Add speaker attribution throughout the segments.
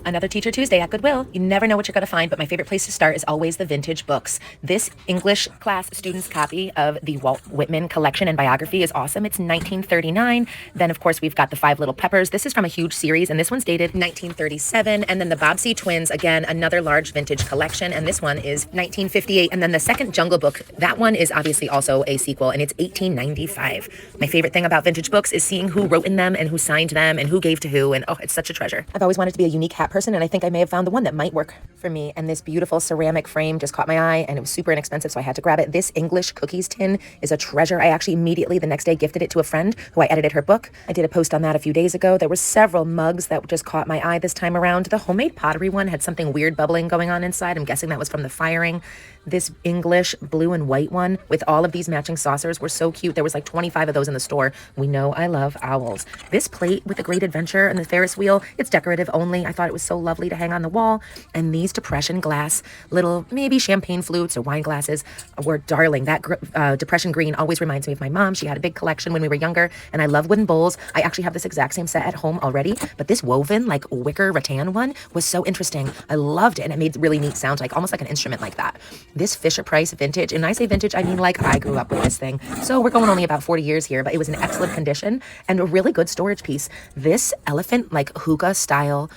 Speaker 1: Another Teacher Tuesday at Goodwill. You never know what you're going to find, but my favorite place to start is always the vintage books. This English class student's copy of the Walt Whitman collection and biography is awesome. It's 1939. Then, of course, we've got the Five Little Peppers. This is from a huge series, and this one's dated 1937. And then the Bobbsey Twins, again, another large vintage collection, and this one is 1958. And then the second Jungle Book, that one is obviously also a sequel, and it's 1895. My favorite thing about vintage books is seeing who wrote in them and who signed them and who gave to who, and oh, it's such a treasure. I've always wanted to be a unique hat person, and I think I may have found the one that might work for me. And this beautiful ceramic frame just caught my eye, and it was super inexpensive, so I had to grab it. This English cookies tin is a treasure. I actually immediately the next day gifted it to a friend who I edited her book. I did a post on that a few days ago. There were several mugs that just caught my eye this time around. The homemade pottery one had something weird bubbling going on inside. I'm guessing that was from the firing. This English blue and white one with all of these matching saucers were so cute. There was like 25 of those in the store. We know I love owls. This plate with the Great Adventure and the Ferris wheel, it's decorative only. I thought it was so lovely to hang on the wall. And these Depression glass, little maybe champagne flutes or wine glasses were darling. That Depression green always reminds me of my mom. She had a big collection when we were younger, and I love wooden bowls. I actually have this exact same set at home already, but this woven like wicker rattan one was so interesting. I loved it, and it made really neat sounds, like almost like an instrument like that. This Fisher-Price vintage, and when I say vintage, I mean like I grew up with this thing. So we're going only about 40 years here, but it was in excellent condition and a really good storage piece. This elephant, like hookah style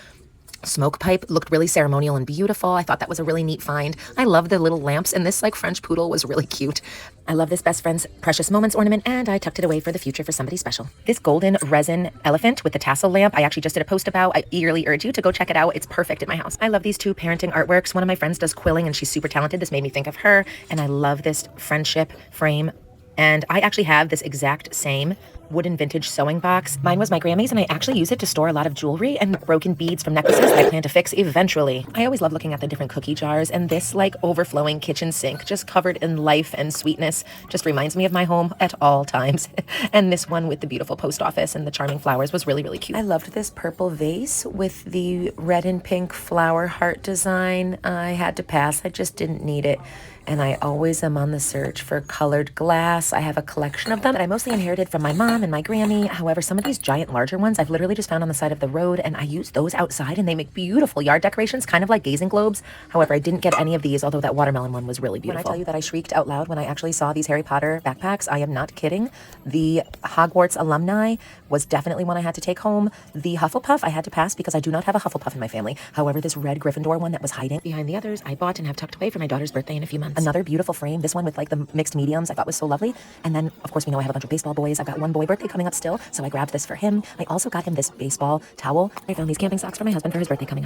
Speaker 1: smoke pipe, looked really ceremonial and beautiful. I thought that was a really neat find. I love the little lamps, and this like French poodle was really cute. I love this Best Friend's Precious Moments ornament, and I tucked it away for the future for somebody special. This golden resin elephant with the tassel lamp, I actually just did a post about. I eagerly urge you to go check it out. It's perfect at my house. I love these two parenting artworks. One of my friends does quilling, and she's super talented. This made me think of her, and I love this friendship frame. And I actually have this exact same wooden vintage sewing box. Mine was my Grammy's, and I actually use it to store a lot of jewelry and broken beads from necklaces that I plan to fix eventually. I always love looking at the different cookie jars, and this like overflowing kitchen sink just covered in life and sweetness just reminds me of my home at all times. And this one with the beautiful post office and the charming flowers was really, really cute. I loved this purple vase with the red and pink flower heart design. I had to pass. I just didn't need it. And I always am on the search for colored glass. I have a collection of them that I mostly inherited from my mom and my Grammy. However, some of these giant larger ones I've literally just found on the side of the road, and I use those outside, and they make beautiful yard decorations, kind of like gazing globes. However, I didn't get any of these, although that watermelon one was really beautiful. When I tell you that I shrieked out loud when I actually saw these Harry Potter backpacks, I am not kidding. The Hogwarts alumni was definitely one I had to take home. The Hufflepuff I had to pass because I do not have a Hufflepuff in my family. However, this red Gryffindor one that was hiding behind the others, I bought and have tucked away for my daughter's birthday in a few months. Another beautiful frame, this one with like the mixed mediums, I thought was so lovely. And then, of course, we know I have a bunch of baseball boys. I've got one boy birthday coming up still, so I grabbed this for him. I also got him this baseball towel. I found these camping socks for my husband for his birthday coming up.